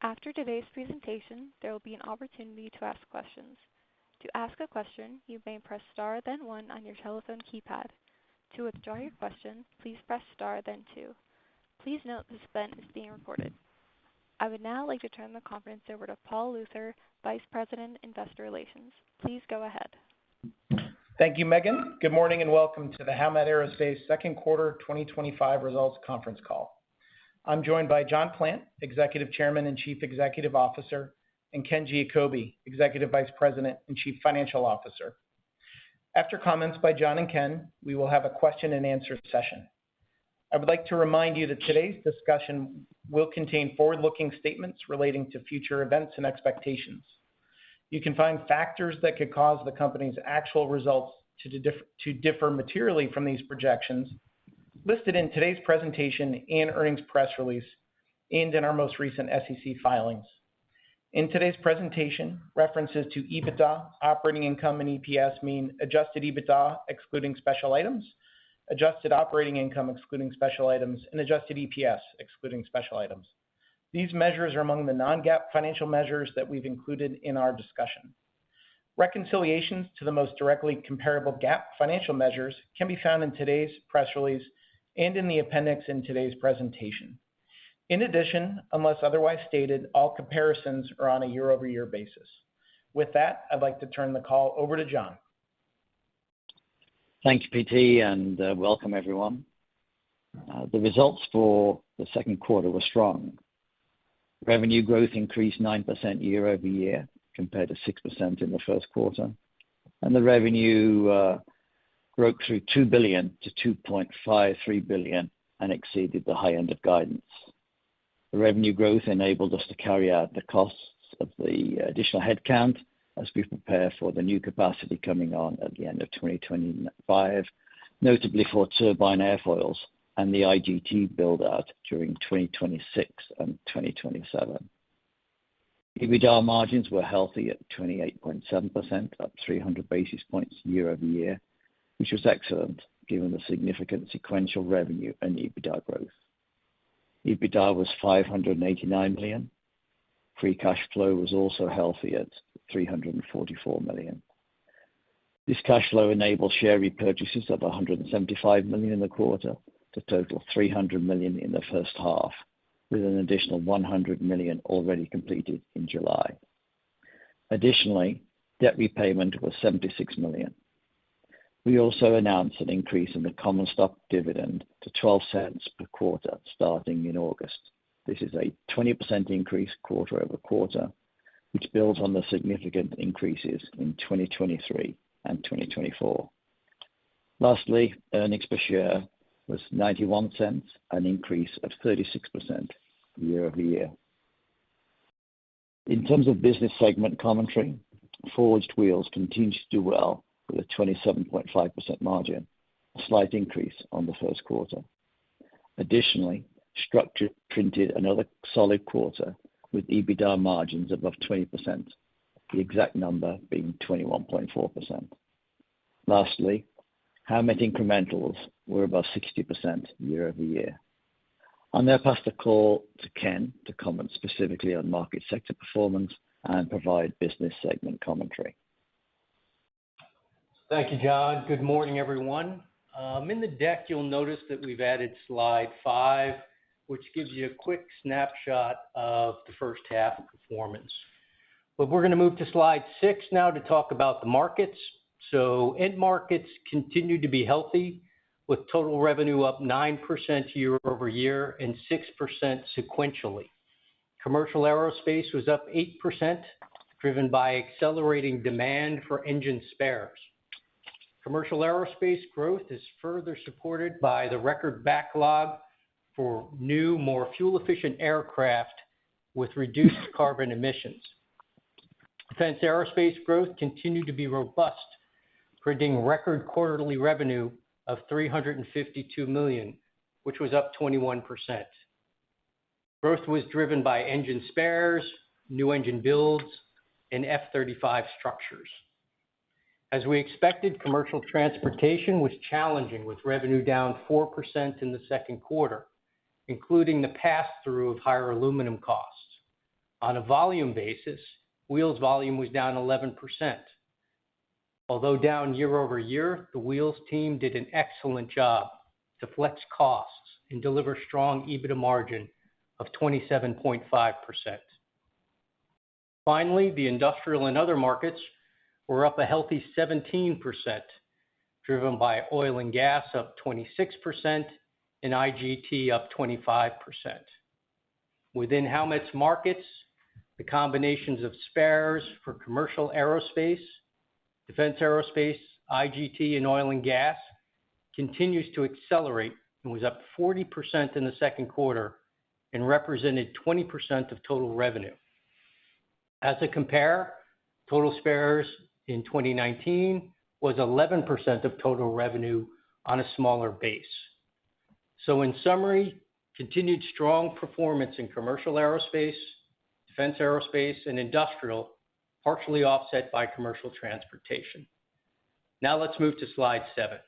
After today's presentation, there will be an opportunity to ask questions. To ask a question, you may press star then one on your telephone keypad. To withdraw your question, please press star then two. Please note this event is being recorded. I would now like to turn the conference over to Paul Luther, Vice President, Investor Relations. Please go ahead. Thank you, Megan. Good morning and welcome to the Howmet Aerospace second quarter 2025 results conference call. I'm joined by John Plant, Executive Chairman and Chief Executive Officer, and Ken Giacobbe, Executive Vice President and Chief Financial Officer. After comments by John and Ken, we will have a question and answer session. I would like to remind you that today's discussion will contain forward-looking statements relating to future events and expectations. You can find factors that could cause the company's actual results to differ materially from these projections listed in today's presentation and earnings press release and in our most recent SEC filings. In today's presentation, references to EBITDA, operating income, and EPS mean adjusted EBITDA excluding special items, adjusted operating income excluding special items, and adjusted EPS excluding special items. These measures are among the non-GAAP financial measures that we've included in our discussion. Reconciliations to the most directly comparable GAAP financial measures can be found in today's press release and in the appendix in today's presentation. In addition, unless otherwise stated, all comparisons are on a year-over-year basis. With that, I'd like to turn the call over to John. Thank you, PT, and welcome everyone. The results for the second quarter were strong. Revenue growth increased 9% year over year compared to 6% in the first quarter, and the revenue broke through $2 billion to $2.53 billion and exceeded the high end of guidance. The revenue growth enabled us to carry out the costs of the additional headcount as we prepare for the new capacity coming on at the end of 2025, notably for turbine airfoils and the IGT build-out during 2026 and 2027. EBITDA margins were healthy at 28.7%, up 300 basis points year over year, which was excellent given the significant sequential revenue and EBITDA growth. EBITDA was $589 million. Free cash flow was also healthy at $344 million. This cash flow enabled share repurchases of $175 million in the quarter to total $300 million in the first half, with an additional $100 million already completed in July. Additionally, debt repayment was $76 million. We also announced an increase in the common stock dividend to 12 cents per quarter starting in August. This is a 20% increase quarter over quarter, which builds on the significant increases in 2023 and 2024. Lastly, earnings per share was 91 cents, an increase of 36% year over year. In terms of business segment commentary, Forged Wheels continues to do well with a 27.5% margin, a slight increase on the first quarter. Additionally, Structure printed another solid quarter with EBITDA margins above 20%, the exact number being 21.4%. Lastly, Howmet incrementals were above 60% year over year. I'll now pass the call to Ken to comment specifically on market sector performance and provide business segment commentary. Thank you, John. Good morning, everyone. In the deck, you'll notice that we've added slide 5, which gives you a quick snapshot of the first half performance. But we're going to move to slide 6 now to talk about the markets. So end markets continue to be healthy, with total revenue up 9% year over year and 6% sequentially. Commercial aerospace was up 8%, driven by accelerating demand for engine spares. Commercial aerospace growth is further supported by the record backlog for new, more fuel-efficient aircraft with reduced carbon emissions. Defense aerospace growth continued to be robust, printing record quarterly revenue of $352 million, which was up 21%. Growth was driven by engine spares, new engine builds, and F-35 structures. As we expected, commercial transportation was challenging, with revenue down 4% in the second quarter, including the pass-through of higher aluminum costs. On a volume basis, wheels volume was down 11%. Although down year over year, the wheels team did an excellent job to flex costs and deliver strong EBITDA margin of 27.5%. Finally, the industrial and other markets were up a healthy 17%, driven by oil and gas up 26% and IGT up 25%. Within Howmet's markets, the combinations of spares for commercial aerospace, defense aerospace, IGT, and oil and gas continues to accelerate and was up 40% in the second quarter and represented 20% of total revenue. As a compare, total spares in 2019 was 11% of total revenue on a smaller base. So in summary, continued strong performance in commercial aerospace, defense aerospace, and industrial, partially offset by commercial transportation. Now let's move to slide 7.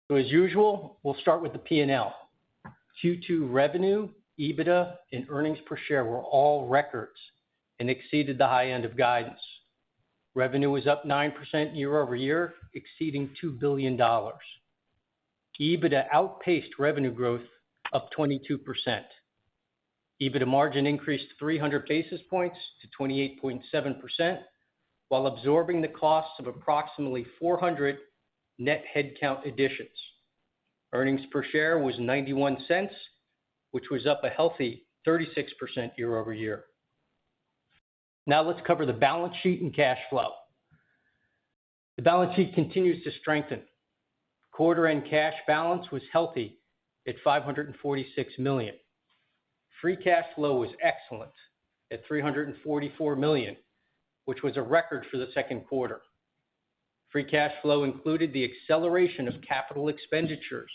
So as usual, we'll start with the P&L. Q2 revenue, EBITDA, and earnings per share were all records and exceeded the high end of guidance. Revenue was up 9% year over year, exceeding $2 billion. EBITDA outpaced revenue growth up 22%. EBITDA margin increased 300 basis points to 28.7%, while absorbing the costs of approximately 400 net headcount additions. Earnings per share was 91 cents, which was up a healthy 36% year over year. Now let's cover the balance sheet and cash flow. The balance sheet continues to strengthen. Quarter-end cash balance was healthy at $546 million. Free cash flow was excellent at $344 million, which was a record for the second quarter. Free cash flow included the acceleration of capital expenditures,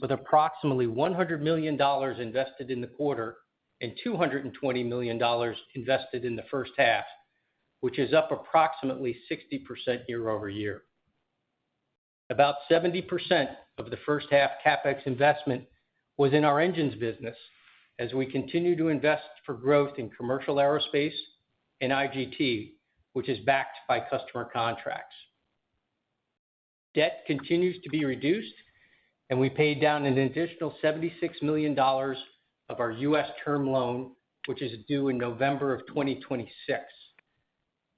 with approximately $100 million invested in the quarter and $220 million invested in the first half, which is up approximately 60% year over year. About 70% of the first half CapEx investment was in our engines business, as we continue to invest for growth in commercial aerospace and IGT, which is backed by customer contracts. Debt continues to be reduced, and we paid down an additional $76 million of our U.S. term loan, which is due in November of 2026.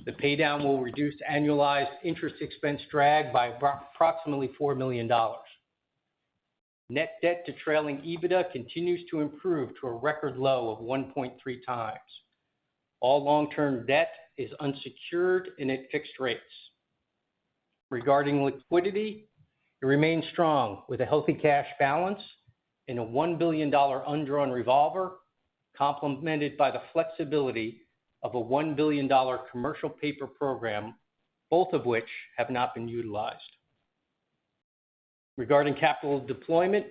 The paydown will reduce annualized interest expense drag by approximately $4 million. Net debt to trailing EBITDA continues to improve to a record low of 1.3 times. All long-term debt is unsecured and at fixed rates. Regarding liquidity, it remains strong with a healthy cash balance and a $1 billion undrawn revolver, complemented by the flexibility of a $1 billion commercial paper program, both of which have not been utilized. Regarding capital deployment,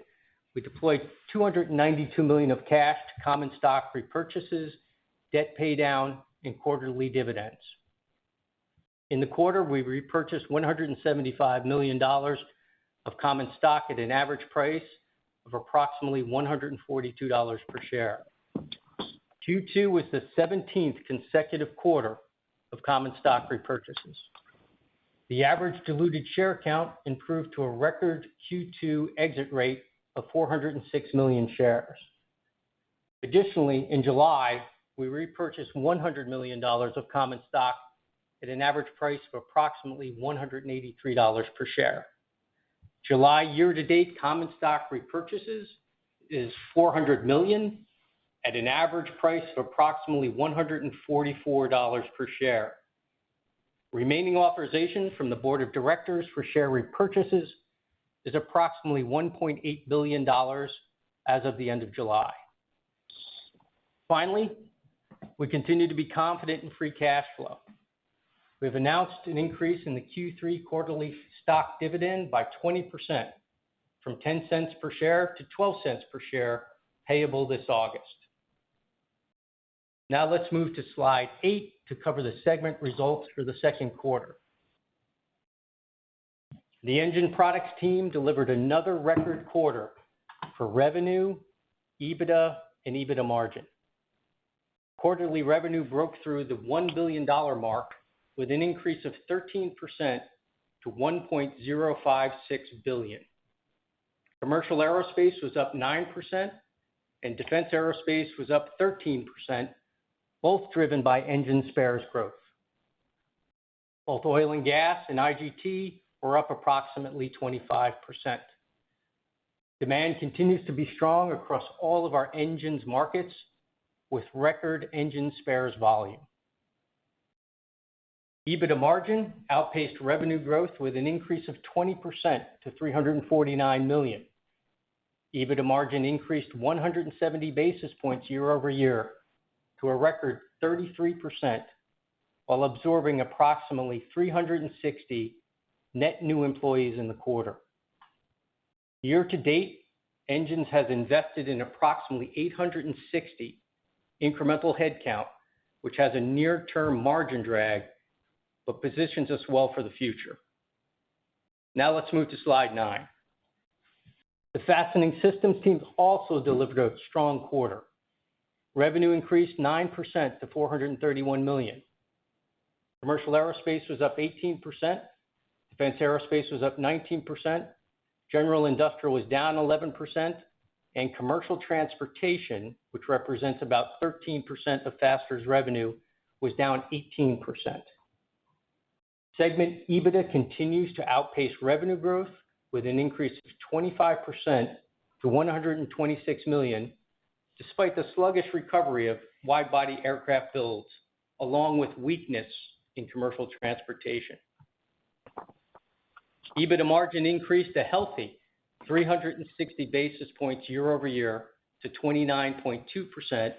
we deployed $292 million of cash to common stock repurchases, debt paydown, and quarterly dividends. In the quarter, we repurchased $175 million of common stock at an average price of approximately $142 per share. Q2 was the 17th consecutive quarter of common stock repurchases. The average diluted share count improved to a record Q2 exit rate of 406 million shares. Additionally, in July, we repurchased $100 million of common stock at an average price of approximately $183 per share. July year-to-date common stock repurchases is $400 million at an average price of approximately $144 per share. Remaining authorization from the board of directors for share repurchases is approximately $1.8 billion as of the end of July. Finally, we continue to be confident in free cash flow. We have announced an increase in the Q3 quarterly stock dividend by 20%, from 10 cents per share to 12 cents per share, payable this August. Now let's move to slide 8 to cover the segment results for the second quarter. The Engine Products team delivered another record quarter for revenue, EBITDA, and EBITDA margin. Quarterly revenue broke through the $1 billion mark with an increase of 13% to $1.056 billion. Commercial aerospace was up 9%, and defense aerospace was up 13%, both driven by engine spares growth. Both oil and gas and IGT were up approximately 25%. Demand continues to be strong across all of our engines markets with record engine spares volume. EBITDA margin outpaced revenue growth with an increase of 20% to $349 million. EBITDA margin increased 170 basis points year over year to a record 33%, while absorbing approximately 360 net new employees in the quarter. Year to date, Engines has invested in approximately 860 incremental headcount, which has a near-term margin drag, but positions us well for the future. Now let's move to slide 9. The Fastening Systems team also delivered a strong quarter. Revenue increased 9% to $431 million. Commercial aerospace was up 18%. Defense aerospace was up 19%. General industrial was down 11%. And commercial transportation, which represents about 13% of Faster's revenue, was down 18%. Segment EBITDA continues to outpace revenue growth with an increase of 25% to $126 million, despite the sluggish recovery of wide-body aircraft builds, along with weakness in commercial transportation. EBITDA margin increased a healthy 360 basis points year over year to 29.2%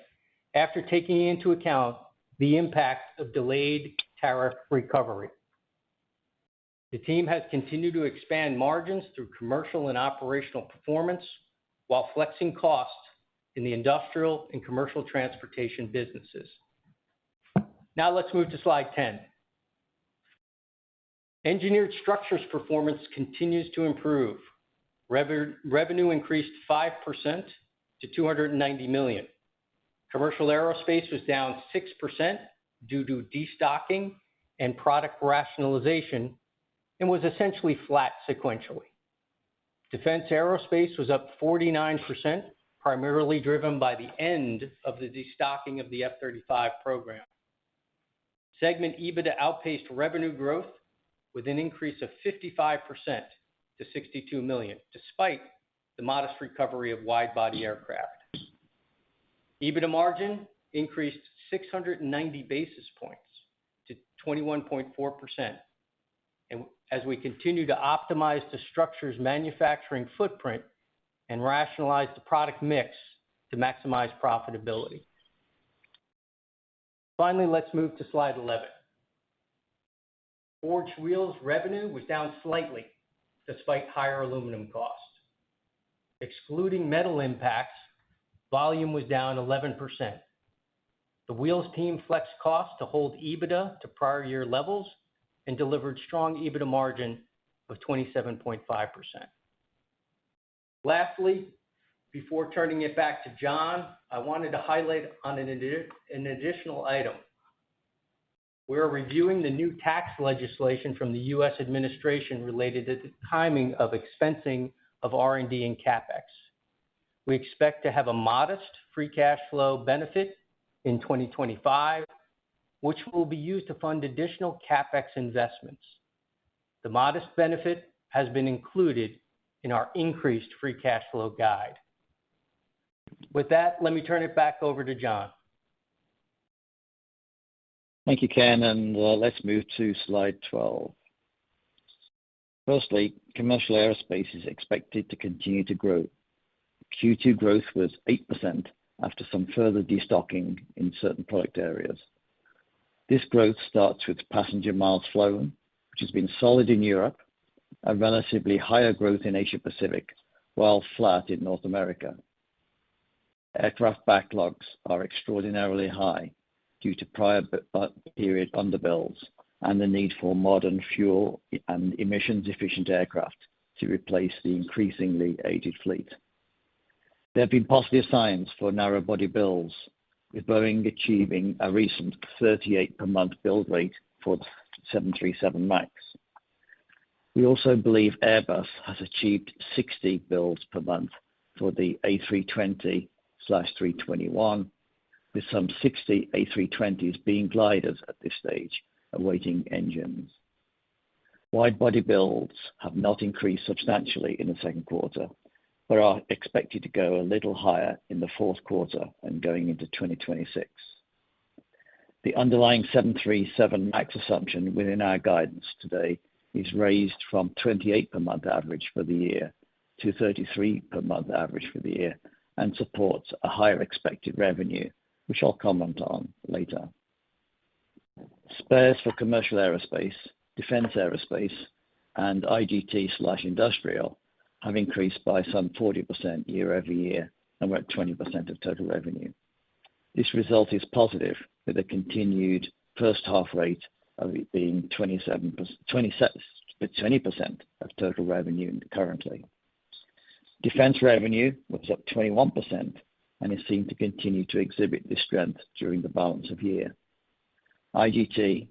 after taking into account the impact of delayed tariff recovery. The team has continued to expand margins through commercial and operational performance while flexing costs in the industrial and commercial transportation businesses. Now let's move to slide 10. Engineered Structures performance continues to improve. Revenue increased 5% to $290 million. Commercial aerospace was down 6% due to destocking and product rationalization and was essentially flat sequentially. Defense aerospace was up 49%, primarily driven by the end of the destocking of the F-35 program. Segment EBITDA outpaced revenue growth with an increase of 55% to $62 million, despite the modest recovery of wide-body aircraft. EBITDA margin increased 690 basis points to 21.4%, and as we continue to optimize the structure's manufacturing footprint and rationalize the product mix to maximize profitability. Finally, let's move to slide 11. Forged Wheels revenue was down slightly despite higher aluminum costs. Excluding metal impacts, volume was down 11%. The Wheels team flexed costs to hold EBITDA to prior year levels and delivered strong EBITDA margin of 27.5%. Lastly, before turning it back to John, I wanted to highlight on an additional item. We are reviewing the new tax legislation from the U.S. administration related to the timing of expensing of R&D and CapEx. We expect to have a modest free cash flow benefit in 2025, which will be used to fund additional CapEx investments. The modest benefit has been included in our increased free cash flow guide. With that, let me turn it back over to John. Thank you, Ken, and let's move to slide 12. Firstly, commercial aerospace is expected to continue to grow. Q2 growth was 8% after some further destocking in certain product areas. This growth starts with passenger miles flown, which has been solid in Europe, a relatively higher growth in Asia Pacific, while flat in North America. Aircraft backlogs are extraordinarily high due to prior period underbuilds and the need for modern fuel and emissions-efficient aircraft to replace the increasingly aged fleet. There have been positive signs for narrow-body builds, with Boeing achieving a recent 38 per month build rate for the 737 MAX. We also believe Airbus has achieved 60 builds per month for the A320/321, with some 60 A320s being gliders at this stage, awaiting engines. Wide-body builds have not increased substantially in the second quarter, but are expected to go a little higher in the fourth quarter and going into 2026. The underlying 737 MAX assumption within our guidance today is raised from 28 per month average for the year to 33 per month average for the year, and supports a higher expected revenue, which I'll comment on later. Spares for commercial aerospace, defense aerospace, and IGT/industrial have increased by some 40% year over year, and we're at 20% of total revenue. This result is positive, with a continued first half rate of it being 20% of total revenue currently. Defense revenue was up 21% and is seen to continue to exhibit this strength during the balance of year. IGT,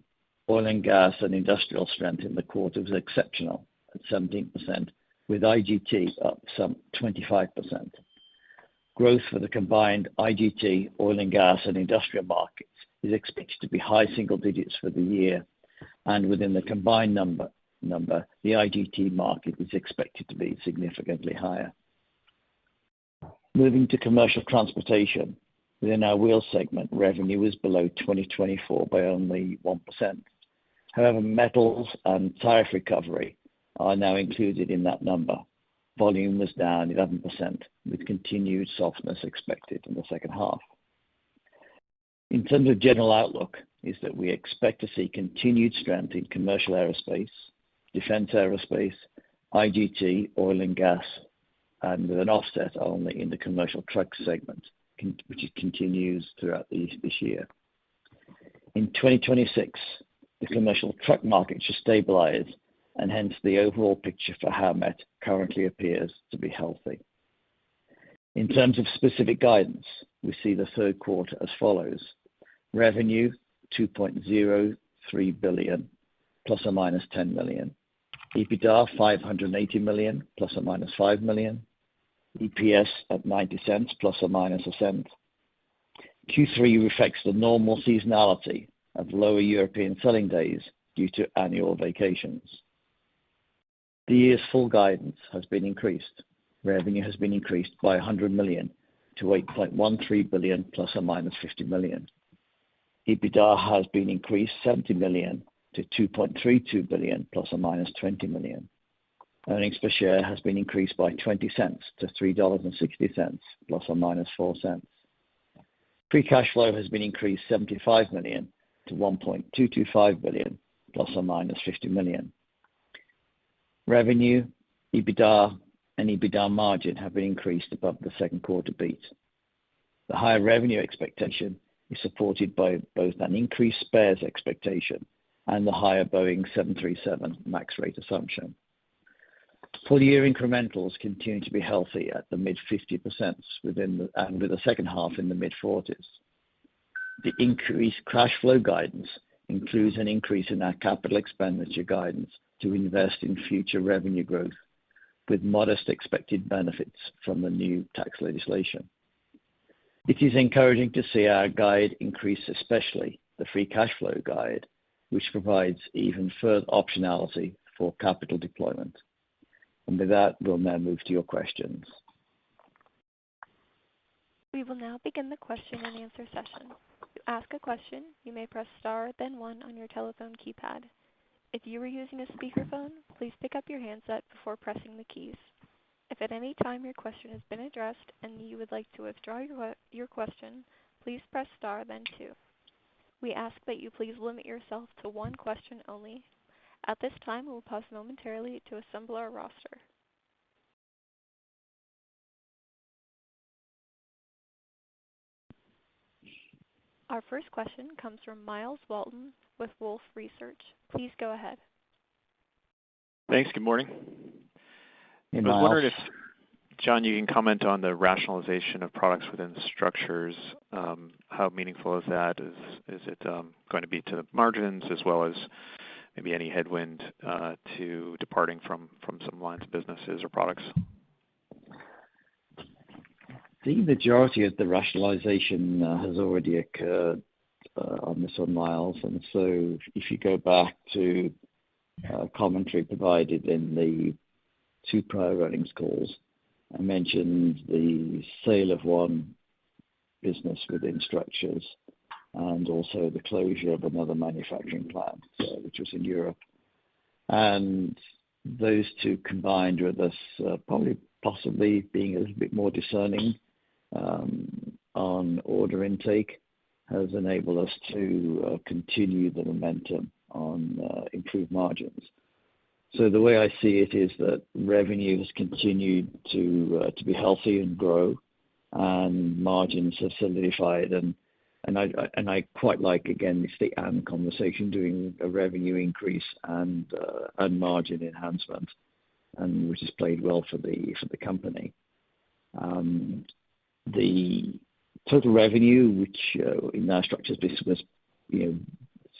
oil and gas, and industrial strength in the quarter was exceptional at 17%, with IGT up some 25%. Growth for the combined IGT, oil and gas, and industrial markets is expected to be high single digits for the year, and within the combined number, the IGT market is expected to be significantly higher. Moving to commercial transportation, within our wheel segment, revenue was below 2024 by only 1%. However, metals and tariff recovery are now included in that number. Volume was down 11%, with continued softness expected in the second half. In terms of general outlook, is that we expect to see continued strength in commercial aerospace, defense aerospace, IGT, oil and gas, and with an offset only in the commercial truck segment, which continues throughout this year. In 2026, the commercial truck market should stabilize, and hence the overall picture for Howmet currently appears to be healthy. In terms of specific guidance, we see the third quarter as follows: revenue $2.03 billion plus or minus $10 million, EBITDA $580 million plus or minus $5 million, EPS at 90 cents plus or minus a cent. Q3 reflects the normal seasonality of lower European selling days due to annual vacations. The year's full guidance has been increased. Revenue has been increased by $100 million to $8.13 billion plus or minus $50 million. EBITDA has been increased $70 million to $2.32 billion plus or minus $20 million. Earnings per share has been increased by 20 cents to $3.60 plus or minus 4 cents. Free cash flow has been increased $75 million to $1.225 billion plus or minus $50 million. Revenue, EBITDA, and EBITDA margin have been increased above the second quarter beat. The higher revenue expectation is supported by both an increased spares expectation and the higher Boeing 737 MAX rate assumption. Full-year incrementals continue to be healthy at the mid-50% and with the second half in the mid-40s. The increased cash flow guidance includes an increase in our capital expenditure guidance to invest in future revenue growth, with modest expected benefits from the new tax legislation. It is encouraging to see our guide increase, especially the free cash flow guide, which provides even further optionality for capital deployment. And with that, we'll now move to your questions. We will now begin the question and answer session. To ask a question, you may press star, then 1 on your telephone keypad. If you are using a speakerphone, please pick up your handset before pressing the keys. If at any time your question has been addressed and you would like to withdraw your question, please press star, then 2. We ask that you please limit yourself to one question only. At this time, we will pause momentarily to assemble our roster. Our first question comes from Miles Walton with Wolfe Research. Please go ahead. Thanks. Good morning. Hey, I was wondering John, you can comment on the rationalization of products within structures. How meaningful is that? Is it going to be to the margins as well as maybe any headwind to departing from some lines of businesses or products? The majority of the rationalization has already occurred on this one, Miles. And so if you go back to commentary provided in the two prior earnings calls, I mentioned the sale of one business within structures and also the closure of another manufacturing plant, which was in Europe. And those two combined with us possibly being a little bit more discerning on order intake has enabled us to continue the momentum on improved margins. So the way I see it is that revenue has continued to be healthy and grow, and margins have solidified. And I quite like, again, it's the and conversation, doing a revenue increase and margin enhancement, and which has played well for the company. The total revenue, which in our structures business was,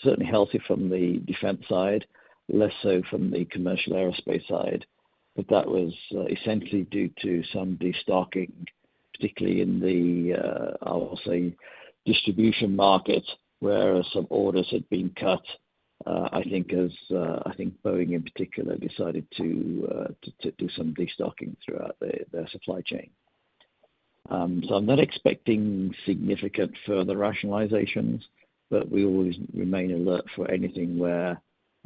certainly healthy from the defense side, less so from the commercial aerospace side, but that was essentially due to some destocking, particularly in the, I will say, distribution market, where some orders had been cut. I think Boeing in particular decided to do some destocking throughout their supply chain. So I'm not expecting significant further rationalizations, but we always remain alert for anything where,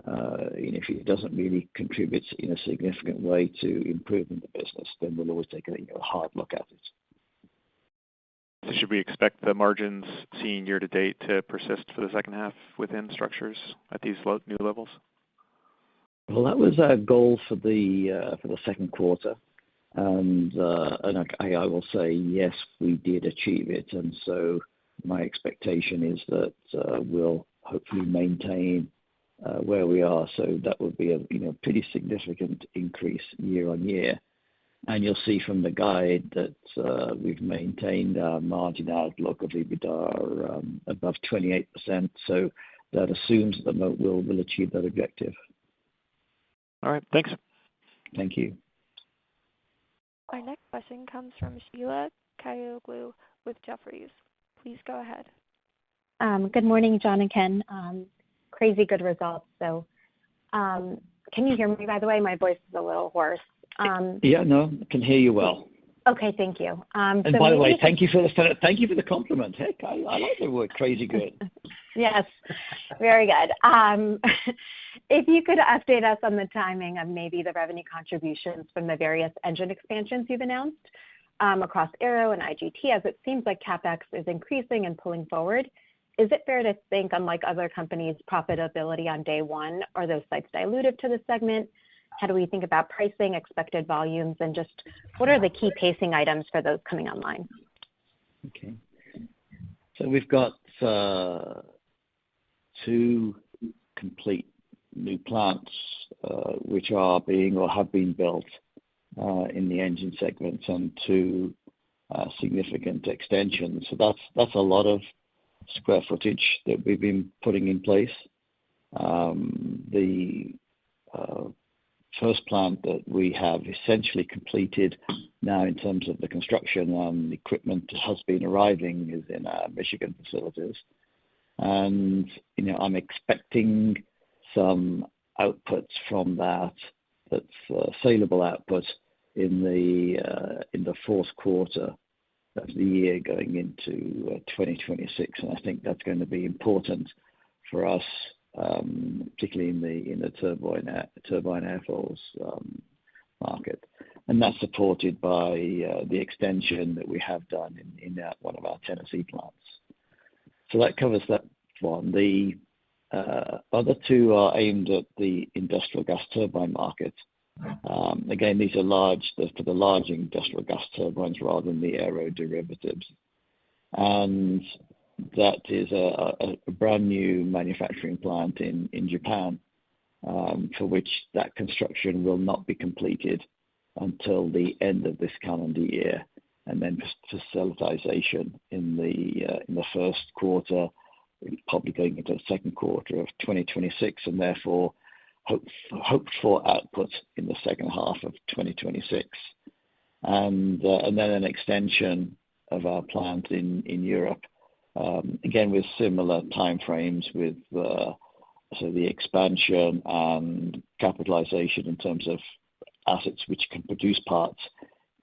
if it doesn't really contribute in a significant way to improving the business, then we'll always take a hard look at it. So should we expect the margins seen year to date to persist for the second half within structures at these new levels? Well, that was our goal for the second quarter, and I will say yes, we did achieve it, and so my expectation is that we'll hopefully maintain where we are. So that would be a pretty significant increase year on year. And you'll see from the guide that we've maintained our margin outlook of EBITDA above 28%. So that assumes that we'll achieve that objective. All right. Thanks. Thank you. Our next question comes from Sheila Kahyaoglu with Jefferies. Please go ahead. Good morning, John and Ken. Crazy good results. So can you hear me, by the way? My voice is a little hoarse. Yeah, no, I can hear you well. Okay, thank you. And by the way, thank you for the compliment. Heck, I like the word crazy good. Yes, very good. If you could update us on the timing of maybe the revenue contributions from the various engine expansions you've announced across Aero and IGT, as it seems like CapEx is increasing and pulling forward. Is it fair to think, unlike other companies, profitability on day one, are those sites dilutive to the segment? How do we think about pricing, expected volumes, and just what are the key pacing items for those coming online? Okay. So we've got two complete new plants which are being or have been built in the engine segments, and two significant extensions. So that's a lot of square footage that we've been putting in place. The first plant that we have essentially completed now in terms of the construction and equipment has been arriving is in our Michigan facilities. And, I'm expecting some outputs from that's saleable output in the fourth quarter of the year going into 2026. And I think that's going to be important for us, particularly in the turbine airfoils market, and that's supported by the extension that we have done in one of our Tennessee plants. So that covers that one. The other two are aimed at the industrial gas turbine market. Again, these are for the large industrial gas turbines rather than the aero derivatives, and that is a brand new manufacturing plant in Japan, for which that construction will not be completed until the end of this calendar year, and then facilitization in the first quarter, probably going into the second quarter of 2026, and therefore hoped for output in the second half of 2026, and then an extension of our plant in Europe, again with similar timeframes, with so the expansion and capitalization in terms of assets which can produce parts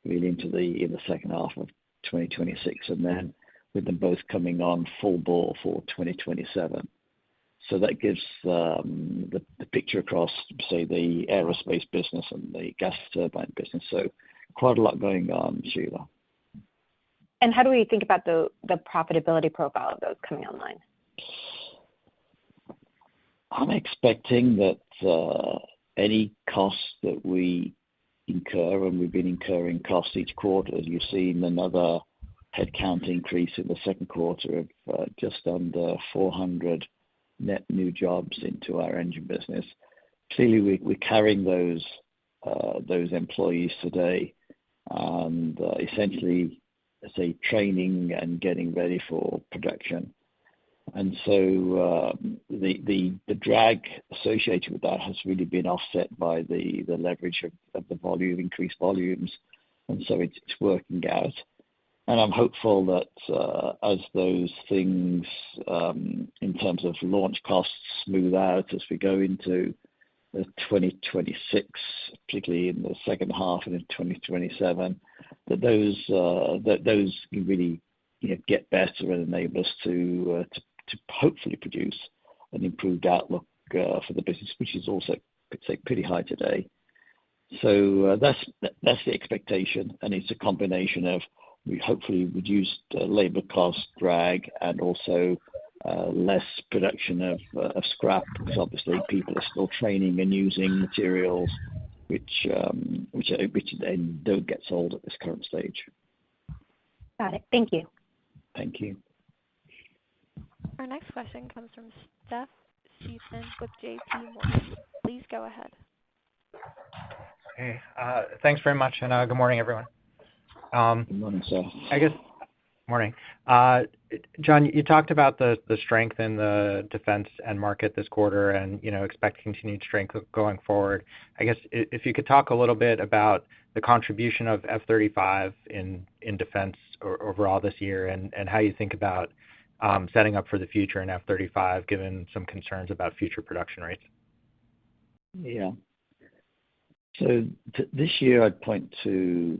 really in the second half of 2026, and then with them both coming on full bore for 2027. So that gives the picture across, say, the aerospace business and the gas turbine business. So quite a lot going on, Sheila. And how do we think about the profitability profile of those coming online? I'm expecting that any costs that we incur, and we've been incurring costs each quarter, as you've seen another headcount increase in the second quarter of just under 400 net new jobs into our engine business. Clearly, we're carrying those employees today, and essentially, say, training and getting ready for production. And so the drag associated with that has really been offset by the leverage of the volume, increased volumes, and so it's working out. And I'm hopeful that as those things in terms of launch costs smooth out as we go into 2026, particularly in the second half and in 2027, that those can really get better and enable us to hopefully produce an improved outlook for the business, which is also, I'd say, pretty high today. So that's the expectation, and it's a combination of we hopefully reduced labor cost drag and also less production of scrap, because obviously people are still training and using materials which then don't get sold at this current stage. Got it. Thank you. Thank you. Our next question comes from Seth Seifman with JP Morgan. Please go ahead. Hey, thanks very much, and good morning, everyone. Good morning, Seth. Morning. John, you talked about the strength in the defense end market this quarter, and expect continued strength going forward. I guess if you could talk a little bit about the contribution of F-35 in defense overall this year, and how you think about setting up for the future in F-35, given some concerns about future production rates. Yeah. So this year I'd point to,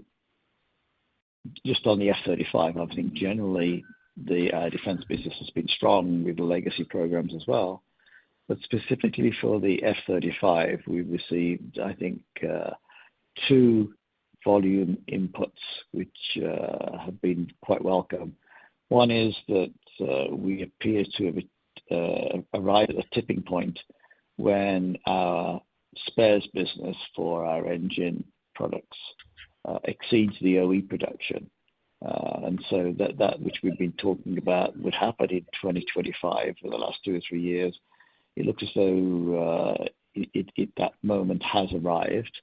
just on the F-35, I think generally the defense business has been strong with the legacy programs as well. But specifically for the F-35, we've received, I think, two volume inputs which have been quite welcome. One is that we appear to have arrived at a tipping point when our spares business for our engine products exceeds the OE production. And so that which we've been talking about would happen in 2025 for the last 2 or 3 years. It looks as though that moment has arrived.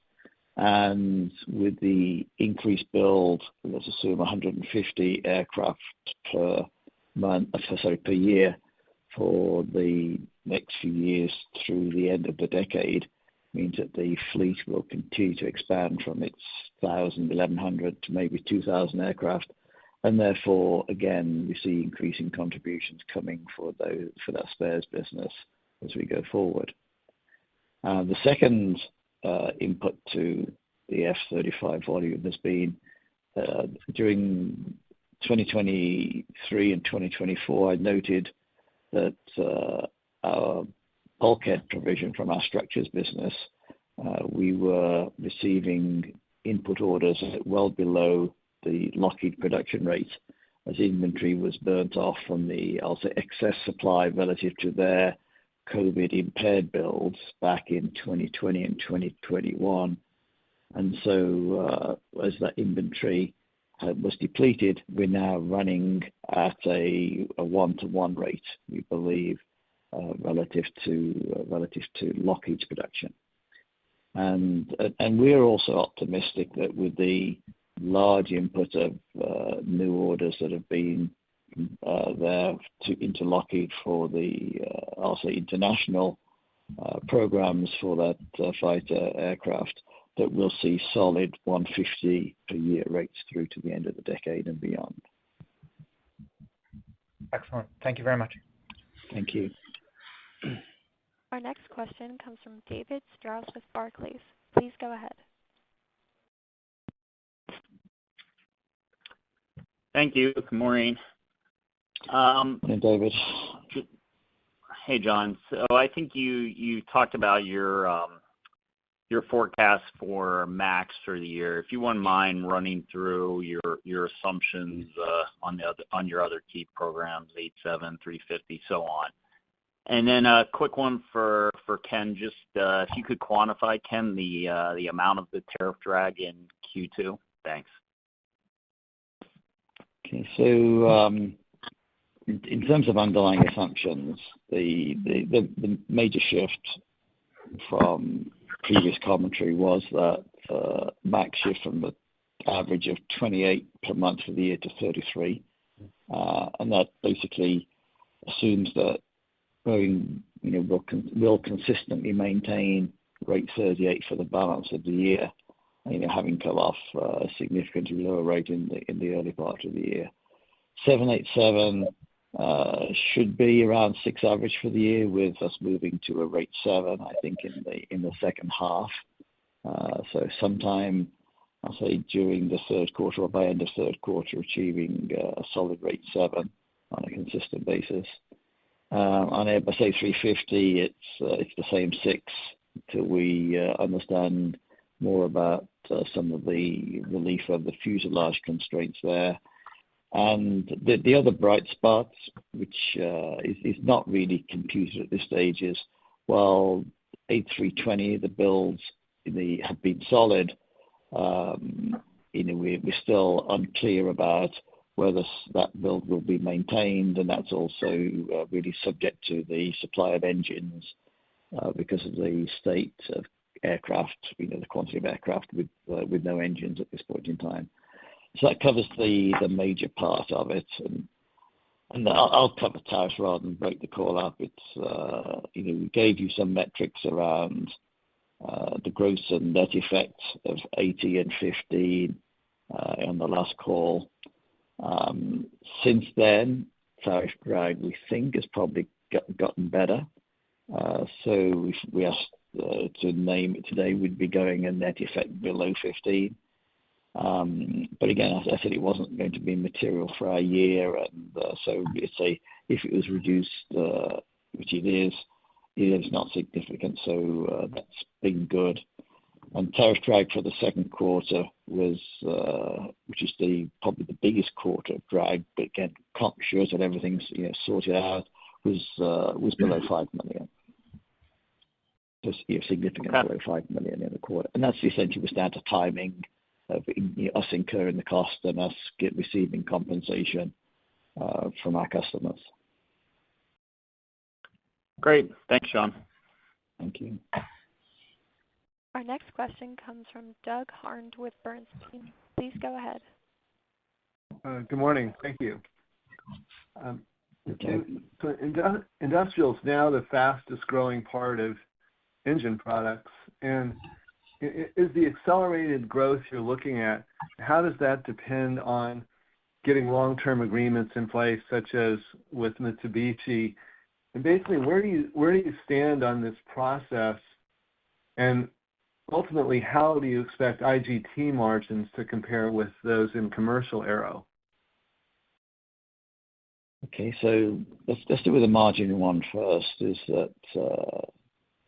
And with the increased build, let's assume 150 aircraft per year for the next few years through the end of the decade, means that the fleet will continue to expand from its 1,000, 1,100 to maybe 2,000 aircraft. And therefore, again, we see increasing contributions coming for that spares business as we go forward. The second input to the F-35 volume has been during 2023 and 2024, I noted that our bulkhead provision from our structures business, we were receiving input orders well below the Lockheed production rate, as inventory was burnt off from the, I'll say, excess supply relative to their COVID impaired builds back in 2020 and 2021. And so as that inventory was depleted, we're now running at a 1-to-1 rate, we believe, relative to Lockheed's production. And we're also optimistic that with the large input of new orders that have been there into Lockheed for the, I'll say, international programs for that fighter aircraft, that we'll see solid 150 per year rates through to the end of the decade and beyond. Excellent. Thank you very much. Thank you. Our next question comes from David Strauss with Barclays. Please go ahead. Thank you. Good morning. Hey, David. Hey, John. So I think you talked about your forecast for MAX for the year. If you wouldn't mind running through your assumptions on your other key programs, 87, 350, so on. And then a quick one for Ken, just if you could quantify, Ken, the amount of the tariff drag in Q2. Thanks. Okay, so in terms of underlying assumptions, the major shift from previous commentary was that MAX shift from the average of 28 per month for the year to 33, and that basically assumes that Boeing, will consistently maintain rate 38 for the balance of the year, having come off a significantly lower rate in the early part of the year. 787 should be around 6 average for the year, with us moving to a rate 7, I think, in the second half. So sometime, I'll say, during the third quarter or by end of third quarter, achieving a solid rate 7 on a consistent basis. On Airbus A350, it's the same 6 till we understand more about some of the relief of the fuselage constraints there. And the other bright spots, which is not really computed at this stage, is while A320, the builds have been solid, we're still unclear about whether that build will be maintained, and that's also really subject to the supply of engines because of the state of aircraft, the quantity of aircraft with no engines at this point in time. So that covers the major part of it, and I'll cover tariffs rather than break the call up. It's we gave you some metrics around the gross and net effect of 80 and 15 on the last call. Since then, tariff drag, we think, has probably gotten better. So if we asked to name it today, we'd be going a net effect below 15. But again, as I said, it wasn't going to be material for our year, and so if it was reduced, which it is not significant. So that's been good. And tariff drag for the second quarter was, which is probably the biggest quarter of drag, but again, can't be sure that everything's sorted out, was below $5 million. Just significantly below $5 million in the quarter, and that's essentially was down to timing of us incurring the cost and us receiving compensation from our customers. Great, thanks, Sean. Thank you. Our next question comes from Doug Harned with Bernstein. Please go ahead. Good morning. Thank you. Okay. So industrial is now the fastest growing part of engine products. And is the accelerated growth you're looking at, how does that depend on getting long-term agreements in place, such as with Mitsubishi? And basically, where do you stand on this process? And ultimately, how do you expect IGT margins to compare with those in commercial aero? Okay, so let's do with the margin one first. Is that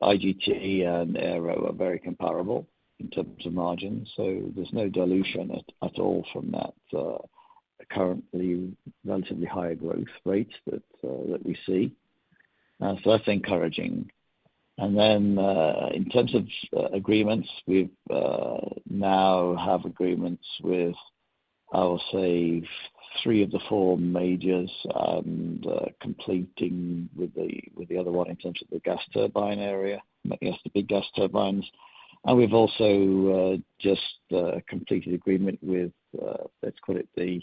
IGT and aero are very comparable in terms of margins, so there's no dilution at all from that currently relatively higher growth rates that we see. So that's encouraging. And then in terms of agreements, we now have agreements with, I will say, 3 of the 4 majors, and completing with the other one in terms of the gas turbine area, yes, the big gas turbines. And we've also just completed agreement with, let's call it the,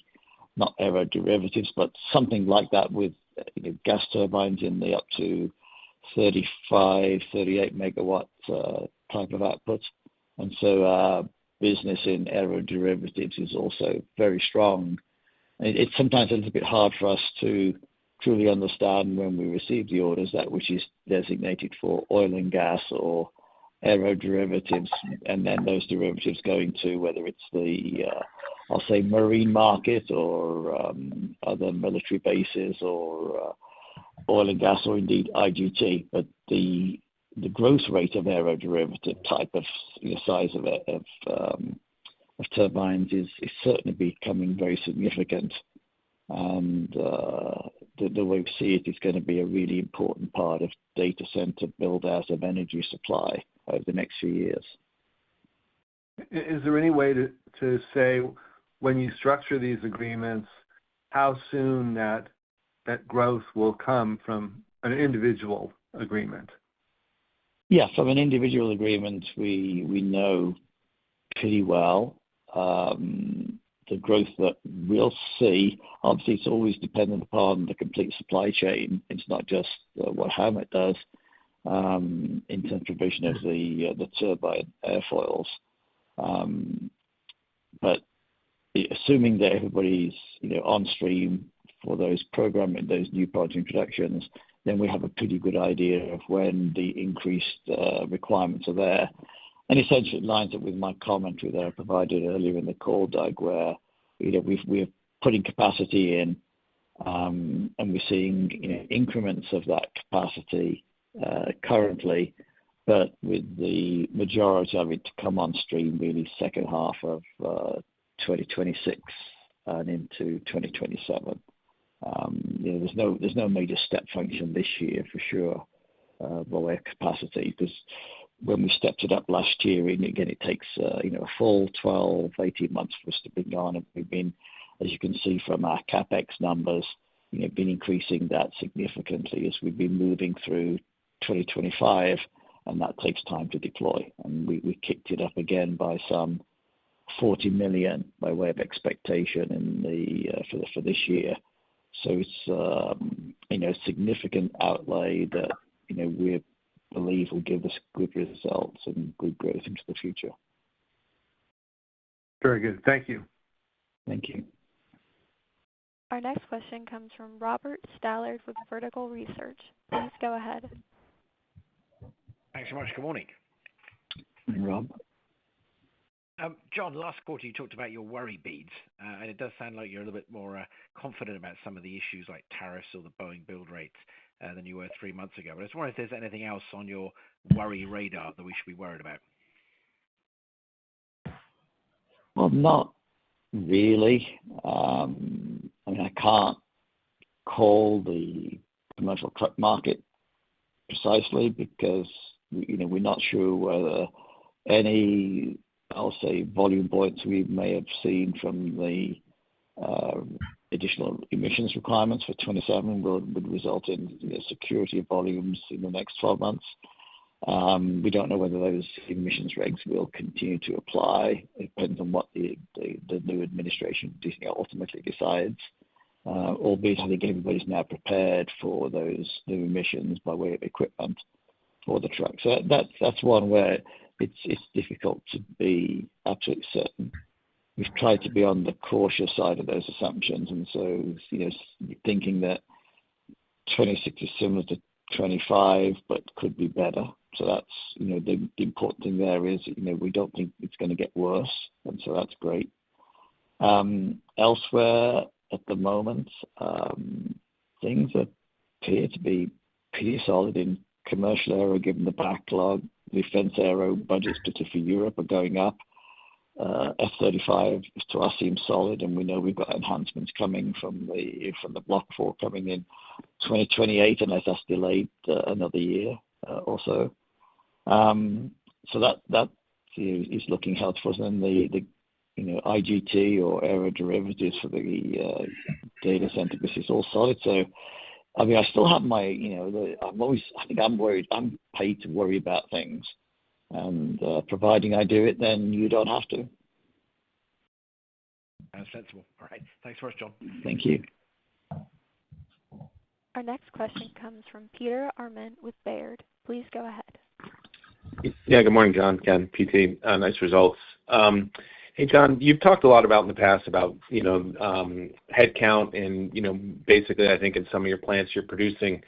not aeroderivatives, but something like that with gas turbines in the up to 35, 38 megawatt type of output. And so our business in aeroderivatives is also very strong. It's sometimes a little bit hard for us to truly understand when we receive the orders that which is designated for oil and gas or aeroderivatives, and then those derivatives going to whether it's the, I'll say, marine market or other military bases or oil and gas or indeed IGT. But the growth rate of aeroderivative type of size of turbines is certainly becoming very significant. And the way we see it is going to be a really important part of data center build-out of energy supply over the next few years. Is there any way to say when you structure these agreements, how soon that growth will come from an individual agreement? Yeah, from an individual agreement, we know pretty well the growth that we'll see. Obviously, it's always dependent upon the complete supply chain. It's not just what Howmet does in terms of provision of the turbine airfoils. But assuming that everybody's on stream for those programming, those new product introductions, then we have a pretty good idea of when the increased requirements are there. And essentially it lines up with my commentary that I provided earlier in the call, Doug, where we're putting capacity in, and we're seeing increments of that capacity currently, but with the majority of it to come on stream really second half of 2026 and into 2027. There's no major step function this year for sure by way of capacity, because when we stepped it up last year, and again it takes a full 12, 18 months for us to be gone, and we've been, as you can see from our capex numbers, been increasing that significantly as we've been moving through 2025, and that takes time to deploy. And we kicked it up again by some $40 million by way of expectation in for this year. So it's significant outlay that we believe will give us good results and good growth into the future. Very good. Thank you. Thank you. Our next question comes from Robert Stallard with Vertical Research. Please go ahead. Thanks so much. Good morning. Rob. John, last quarter you talked about your worry beads, and it does sound like you're a little bit more confident about some of the issues like tariffs or the Boeing build rates than you were 3 months ago. But I just wonder if there's anything else on your worry radar that we should be worried about. Well, not really. I can't call the commercial truck market precisely because we're not sure whether any, I'll say, volume points we may have seen from the additional emissions requirements for 27 would result in security of volumes in the next 12 months. We don't know whether those emissions regs will continue to apply. It depends on what the new administration ultimately decides. Albeit I think everybody's now prepared for those new emissions by way of equipment for the truck. So that's one where it's difficult to be absolutely certain. We've tried to be on the cautious side of those assumptions, and so thinking that 26 is similar to 25, but could be better. So that's the important thing there is we don't think it's going to get worse, and so that's great. Elsewhere at the moment, things appear to be pretty solid in commercial aero, given the backlog. Defense aero budgets, particularly for Europe, are going up. F-35 to us seems solid, and we know we've got enhancements coming from the Block 4 coming in 2028, unless that's delayed another year or so. So that is looking helpful. And the IGT or aeroderivatives for the data center business is all solid. So I still have my I think I'm worried. I'm paid to worry about things. And providing I do it, then you don't have to. That's sensible. All right. Thanks for us, John. Thank you. Our next question comes from Peter Arment with Baird. Please go ahead. Yeah, good morning, John, Ken, PT. Nice results. Hey, John, you've talked a lot about in the past about, headcount and, basically I think in some of your plants you're producing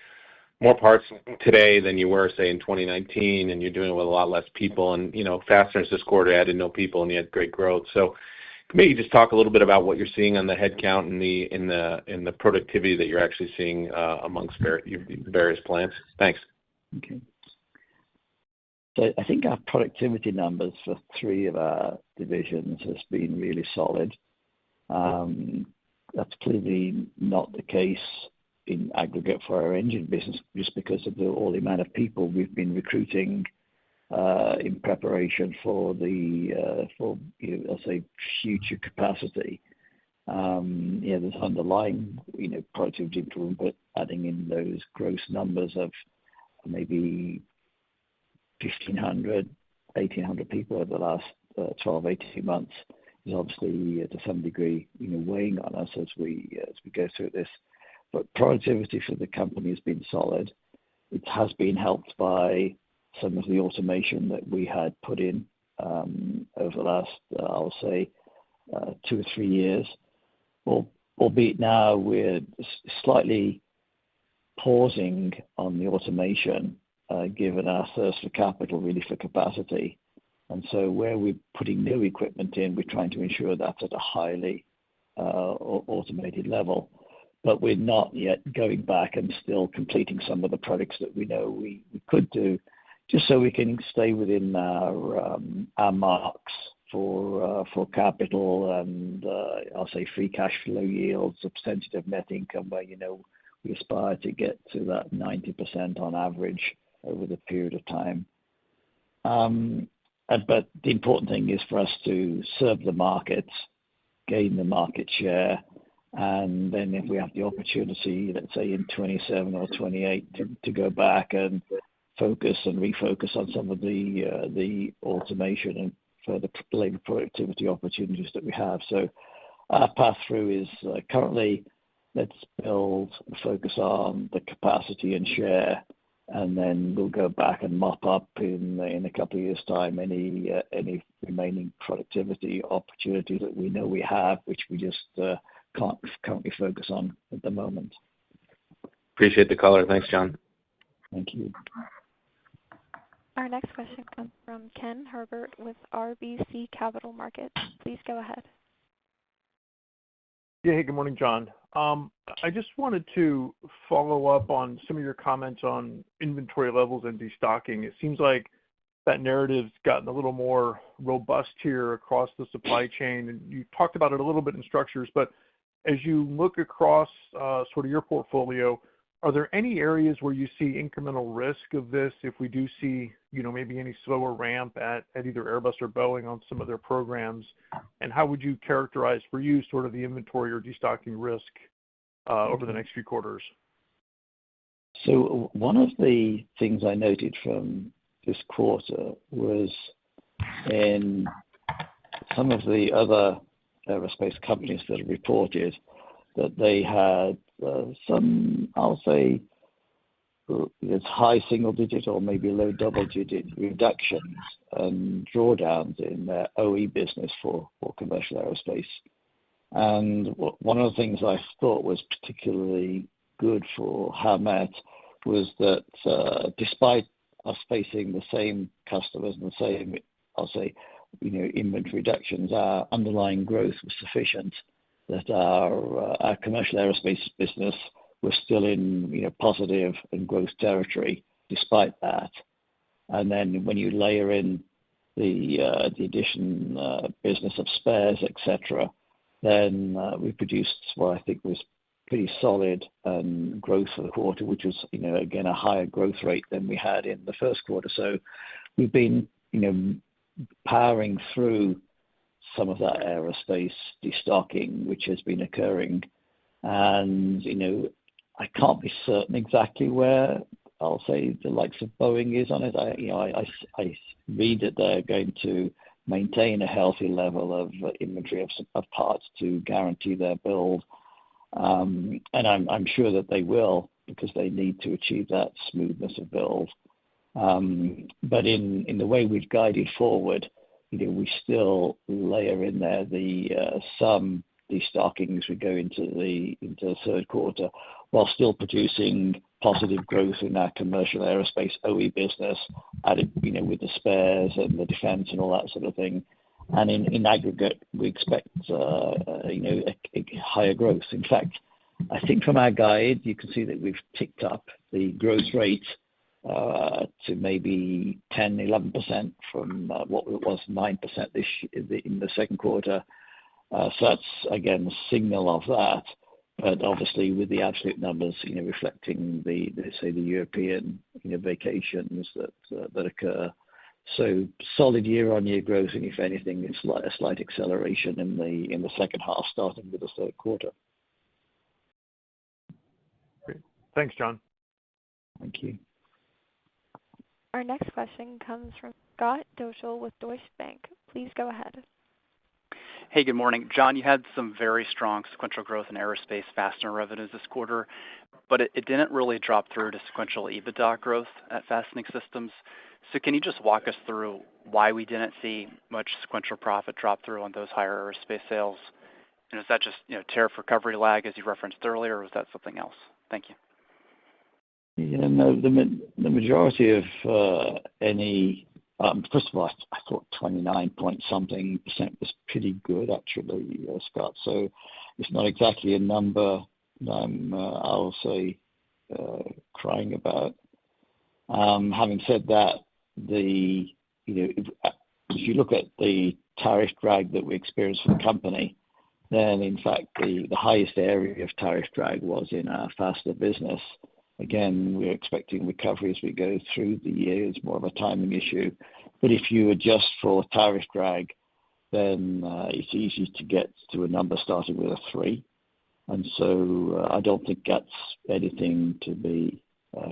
more parts today than you were, say, in 2019, and you're doing it with a lot less people. And, fasteners this quarter added no people, and you had great growth. So maybe just talk a little bit about what you're seeing on the headcount and in the productivity that you're actually seeing amongst various plants. Thanks. Okay. So I think our productivity numbers for 3 of our divisions has been really solid. That's clearly not the case in aggregate for our engine business, just because of all the amount of people we've been recruiting in preparation for I'll say future capacity. There's underlying productivity improvement, but adding in those gross numbers of maybe 1,500, 1,800 people over the last 12, 18 months is obviously to some degree weighing on us as we go through this. But productivity for the company has been solid. It has been helped by some of the automation that we had put in over the last, I'll say, 2 or 3 years. Albeit now we're slightly pausing on the automation, given our thirst for capital, really for capacity. And so where we're putting new equipment in, we're trying to ensure that's at a highly automated level. But we're not yet going back and still completing some of the products that we know we could do, just so we can stay within our marks for capital and I'll say free cash flow yields, a percentage of net income, where we aspire to get to that 90% on average over the period of time. But the important thing is for us to serve the markets, gain the market share, and then if we have the opportunity, let's say in 27 or 28, to go back and focus and refocus on some of the automation and further labor productivity opportunities that we have. So our path through is currently let's build and focus on the capacity and share, and then we'll go back and mop up in a couple of years' time any remaining productivity opportunities that we know we have, which we just can't currently focus on at the moment. Appreciate the color. Thanks, John. Thank you. Our next question comes from Ken Herbert with RBC Capital Markets. Please go ahead. Yeah, hey, good morning, John. I just wanted to follow up on some of your comments on inventory levels and destocking. It seems like that narrative's gotten a little more robust here across the supply chain, and you talked about it a little bit in structures, but as you look across sort of your portfolio, are there any areas where you see incremental risk of this if we do see, maybe any slower ramp at either Airbus or Boeing on some of their programs? And how would you characterize for you sort of the inventory or destocking risk over the next few quarters? So one of the things I noted from this quarter was in some of the other aerospace companies that have reported that they had some, I'll say, it's high single-digit or maybe low double-digit reductions and drawdowns in their OE business for commercial aerospace. And one of the things I thought was particularly good for Howmet was that despite us facing the same customers and the same, I'll say, inventory reductions, our underlying growth was sufficient that our commercial aerospace business was still in positive and growth territory despite that. And then when you layer in the addition business of spares, etc., then we produced what I think was pretty solid growth for the quarter, which was again a higher growth rate than we had in the first quarter. So we've been powering through some of that aerospace destocking, which has been occurring. And, I can't be certain exactly where I'll say the likes of Boeing is on it. I read that they're going to maintain a healthy level of inventory of parts to guarantee their build. And I'm sure that they will, because they need to achieve that smoothness of build. But in the way we've guided forward, we still layer in there some destocking as we go into the third quarter, while still producing positive growth in our commercial aerospace OE business, added with the spares and the defense and all that sort of thing. And in aggregate, we expect a higher growth. In fact, I think from our guide, you can see that we've ticked up the growth rate to maybe 10-11% from what it was 9% in the second quarter. So that's, again, a signal of that. But obviously, with the absolute numbers, reflecting the European vacations that occur. So solid year-on-year growth, and if anything, it's a slight acceleration in the second half, starting with the third quarter. Great. Thanks, John. Thank you. Our next question comes from Scott Deuschle with Deutsche Bank. Please go ahead. Hey, good morning. John, you had some very strong sequential growth in aerospace fastener revenues this quarter, but it didn't really drop through to sequential EBITDA growth at Fastening Systems. So can you just walk us through why we didn't see much sequential profit drop through on those higher aerospace sales? And is that just tariff recovery lag, as you referenced earlier, or was that something else? Thank you. Yeah, no, the majority of any first of all, I thought 29-point-something% was pretty good, actually, Scott. So it's not exactly a number I'll say, crying about. Having said that, if you look at the tariff drag that we experienced for the company, then in fact the highest area of tariff drag was in our fastener business. Again, we're expecting recovery as we go through the year. It's more of a timing issue. But if you adjust for tariff drag, then it's easy to get to a number starting with a 3. And so I don't think that's anything to be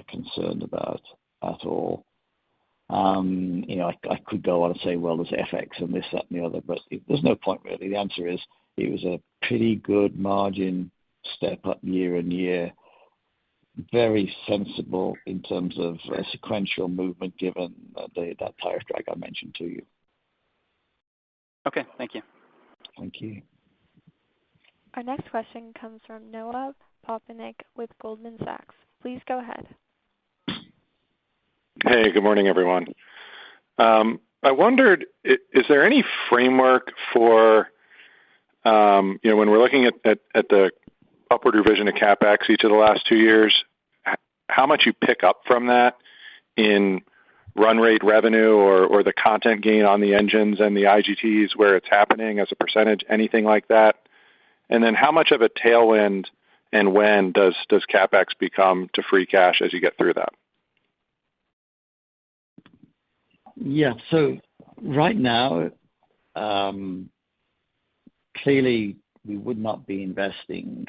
concerned about at all. I could go on and say, well, there's FX and this, that, and the other, but there's no point really. The answer is it was a pretty good margin step up year on year. Very sensible in terms of sequential movement given that tariff drag I mentioned to you. Okay, thank you. Thank you. Our next question comes from Noah Poponak with Goldman Sachs. Please go ahead. Hey, good morning, everyone. I wondered, is there any framework for, when we're looking at the upward revision of CapEx each of the last 2 years, how much you pick up from that in run rate revenue or the content gain on the engines and the IGTs where it's happening as a percentage, anything like that? And then how much of a tailwind and when does CapEx become to free cash as you get through that? Yeah, so right now, clearly we would not be investing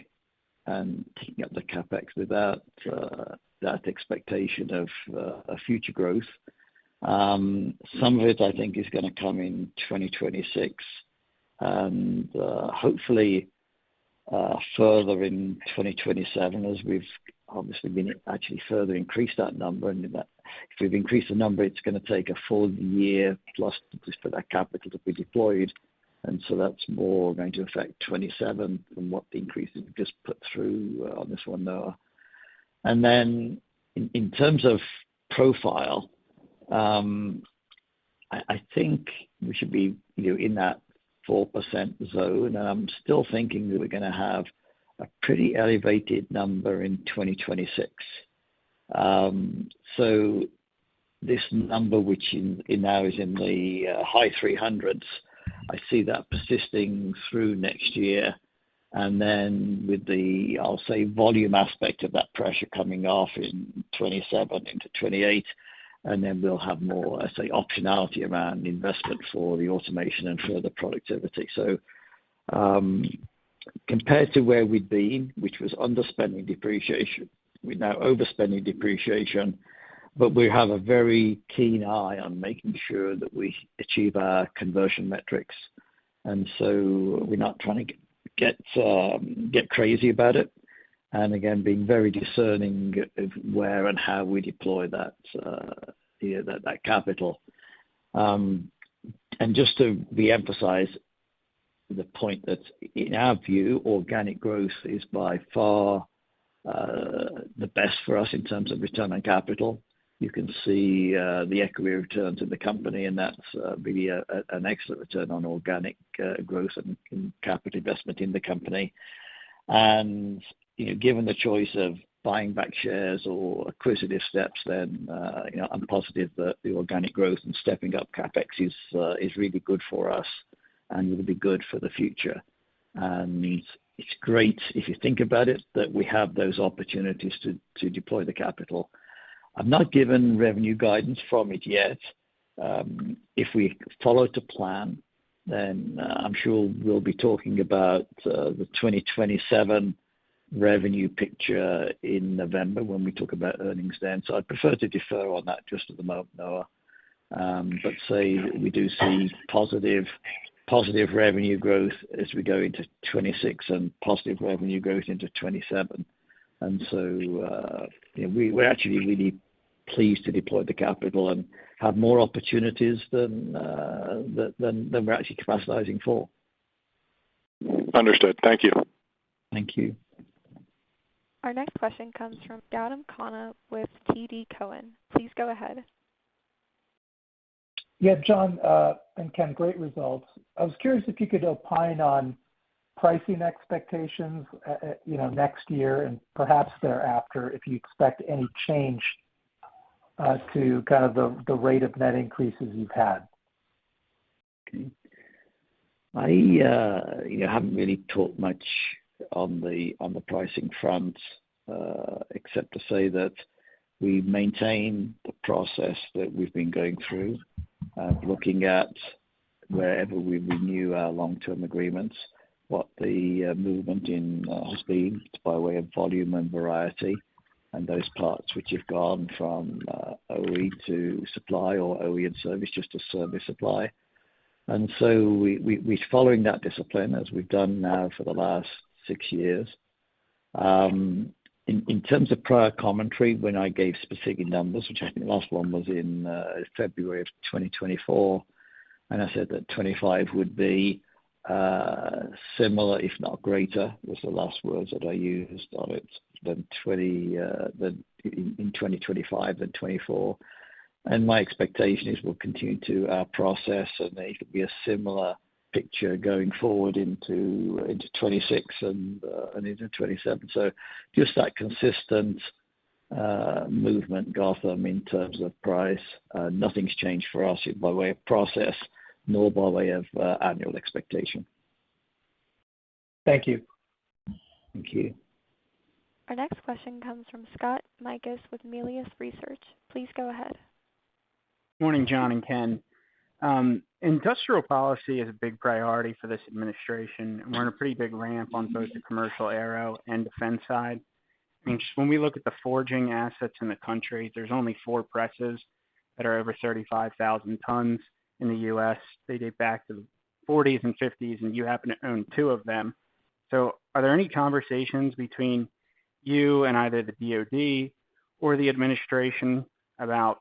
and taking up the CapEx without that expectation of future growth. Some of it, I think, is going to come in 2026 and hopefully further in 2027 as we've obviously been actually further increased that number. And if we've increased the number, it's going to take a full year plus just for that capital to be deployed. And so that's more going to affect 27 than what the increases we've just put through on this one, Noah. And then in terms of profile, I think we should be in that 4% zone. And I'm still thinking that we're going to have a pretty elevated number in 2026. So this number, which now is in the high 300s, I see that persisting through next year. And then with the, I'll say, volume aspect of that pressure coming off in 27 into 28, and then we'll have more, I say, optionality around investment for the automation and further productivity. So compared to where we'd been, which was underspending depreciation we're now overspending depreciation, but we have a very keen eye on making sure that we achieve our conversion metrics. And so we're not trying to get crazy about it. And again, being very discerning of where and how we deploy that capital. And just to re-emphasize the point that in our view, organic growth is by far the best for us in terms of return on capital. You can see the equity returns in the company, and that's really an excellent return on organic growth and capital investment in the company. And given the choice of buying back shares or acquisitive steps, then I'm positive that the organic growth and stepping up CapEx is really good for us and will be good for the future. And it's great, if you think about it, that we have those opportunities to deploy the capital. I've not given revenue guidance from it yet. If we follow to plan, then I'm sure we'll be talking about the 2027 revenue picture in November when we talk about earnings then. So I'd prefer to defer on that just at the moment, Noah. But say we do see positive revenue growth as we go into 26 and positive revenue growth into 27. And so we're actually really pleased to deploy the capital and have more opportunities than we're actually capacitizing for. Understood. Thank you. Thank you. Our next question comes from Gautam Khanna with TD Cowen. Please go ahead. Yeah, John and Ken, great results. I was curious if you could opine on pricing expectations, next year and perhaps thereafter, if you expect any change to kind of the rate of net increases you've had. Okay. I haven't really talked much on the pricing front, except to say that we maintain the process that we've been going through, looking at wherever we renew our long-term agreements, what the movement in has been by way of volume and variety, and those parts which have gone from OE to supply or OE and service just to service supply. And so we're following that discipline as we've done now for the last 6 years. In terms of prior commentary, when I gave specific numbers, which I think the last one was in February of 2024, and I said that 25 would be similar, if not greater, was the last words that I used on it, than in 2025 than 24. And my expectation is we'll continue to our process, and it will be a similar picture going forward into 26 and into 27. So just that consistent movement, Gotham, in terms of price. Nothing's changed for us by way of process, nor by way of annual expectation. Thank you. Thank you. Our next question comes from Scott Mikus with Melius Research. Please go ahead. Morning, John and Ken. Industrial policy is a big priority for this administration, and we're in a pretty big ramp on both the commercial aero and defense side. I mean, just when we look at the forging assets in the country, there's only 4 presses that are over 35,000 tons in the U.S. They date back to the 40s and 50s, and you happen to own 2 of them. So are there any conversations between you and either the DoD or the administration about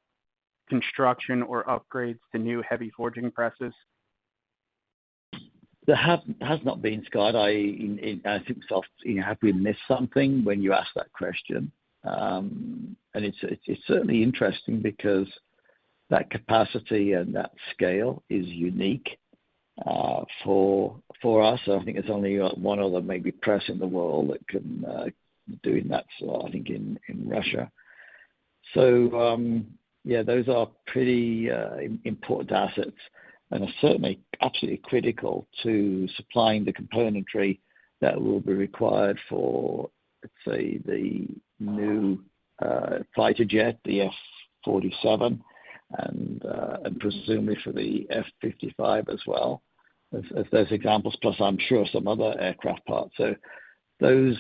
construction or upgrades to new heavy forging presses? There has not been, Scott. I think have we missed something when you ask that question? And it's certainly interesting because that capacity and that scale is unique for us. I think there's only one other maybe press in the world that can do that. So I think in Russia. So yeah, those are pretty important assets and are certainly absolutely critical to supplying the componentry that will be required for, let's say, the new fighter jet, the F-47, and presumably for the F-55 as well, as those examples, plus I'm sure some other aircraft parts. So those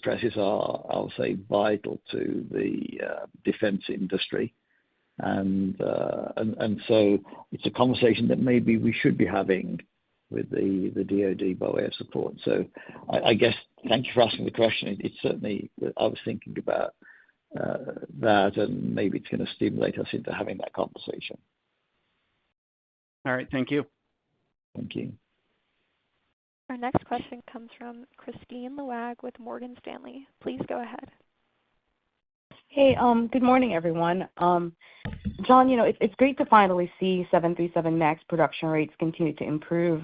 presses are, I'll say, vital to the defense industry. And so it's a conversation that maybe we should be having with the DoD by way of support. So I guess thank you for asking the question. It's certainly, I was thinking about that, and maybe it's going to stimulate us into having that conversation. All right, thank you. Thank you. Our next question comes from Kristine Liwag with Morgan Stanley. Please go ahead. Hey, good morning, everyone. John, it's great to finally see 737 MAX production rates continue to improve.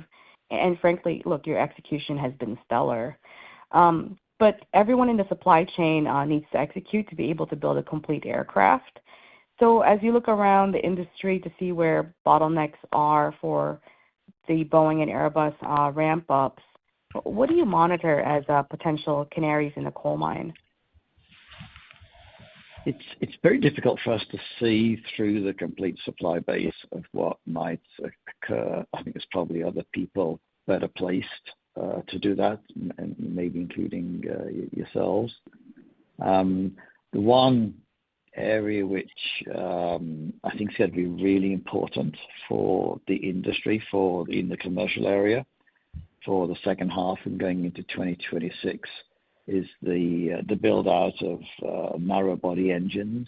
And frankly, look, your execution has been stellar. But everyone in the supply chain needs to execute to be able to build a complete aircraft. So as you look around the industry to see where bottlenecks are for the Boeing and Airbus ramp-ups, what do you monitor as potential canaries in the coal mine? It's very difficult for us to see through the complete supply base of what might occur. I think there's probably other people better placed to do that, and maybe including yourselves. The one area which I think is going to be really important for the industry, in the commercial area, for the second half and going into 2026, is the build out of narrow body engines.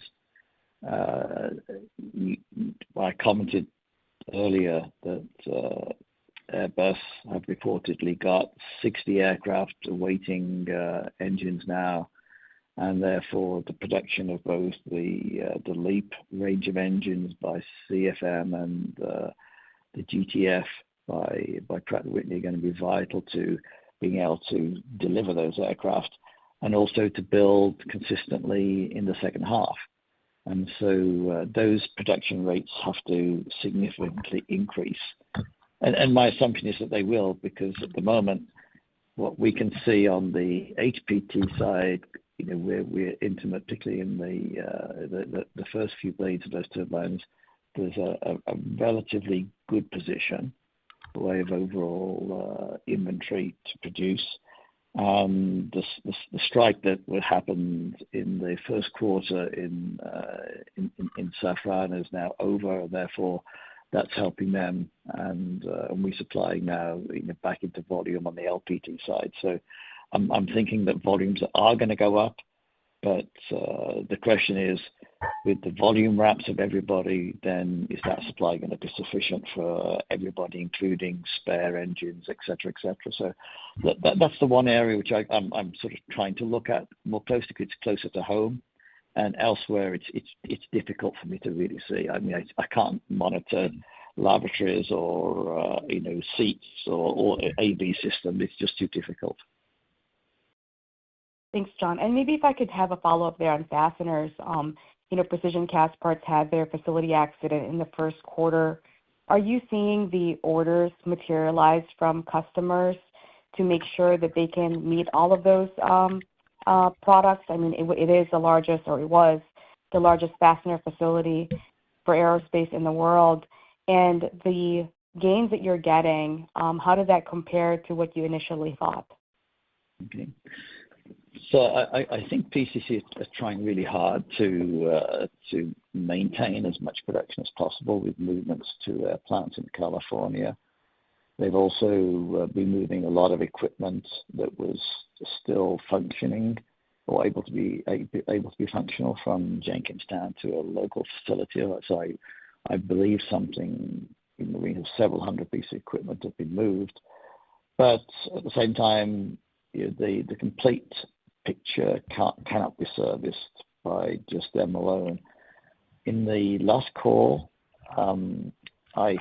I commented earlier that Airbus have reportedly got 60 aircraft awaiting engines now, and therefore the production of both the LEAP range of engines by CFM and the GTF by Pratt & Whitney are going to be vital to being able to deliver those aircraft, and also to build consistently in the second half. And so those production rates have to significantly increase. And my assumption is that they will, because at the moment, what we can see on the HPT side, we're intimate, particularly in the first few blades of those turbines. There's a relatively good position by way of overall inventory to produce. The strike that happened in the first quarter in Safran is now over, and therefore that's helping them, and we're supplying now back into volume on the LPT side. So I'm thinking that volumes are going to go up, but the question is, with the volume ramps of everybody, then is that supply going to be sufficient for everybody, including spare engines, et cetera, et cetera? So that's the one area which I'm sort of trying to look at more closely, because it's closer to home, and elsewhere it's difficult for me to really see. I mean, I can't monitor laboratories or seats or AV system. It's just too difficult. Thanks, John. And maybe if I could have a follow-up there on fasteners. Precision Castparts had their facility accident in the first quarter. Are you seeing the orders materialize from customers to make sure that they can meet all of those products? I mean, it is the largest, or it was the largest fastener facility for aerospace in the world. And the gains that you're getting, how does that compare to what you initially thought? Okay. So I think PCC is trying really hard to maintain as much production as possible with movements to their plants in California. They've also been moving a lot of equipment that was still functioning or able to be functional from Jenkinstown to a local facility. So I believe something in the range of several hundred pieces of equipment have been moved. But at the same time, the complete picture cannot be serviced by just them alone. In the last call, I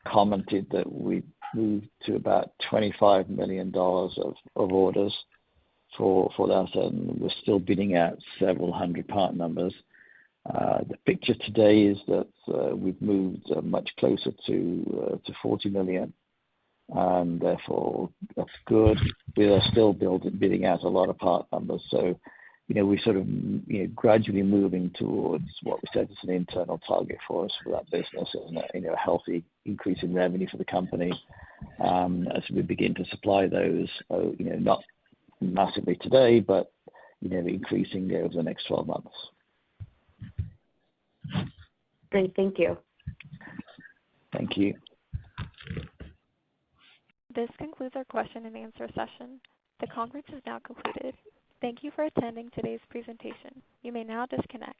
commented that we moved to about $25 million of orders for that, and we're still bidding out several hundred part numbers. The picture today is that we've moved much closer to 40 million. And therefore that's good. We are still bidding out a lot of part numbers. So, we're sort of gradually moving towards what we said is an internal target for us for that business, and a healthy increase in revenue for the company as we begin to supply those. massively today, but increasing over the next 12 months. Great. Thank you. Thank you. This concludes our question and answer session. The conference is now concluded. Thank you for attending today's presentation. You may now disconnect.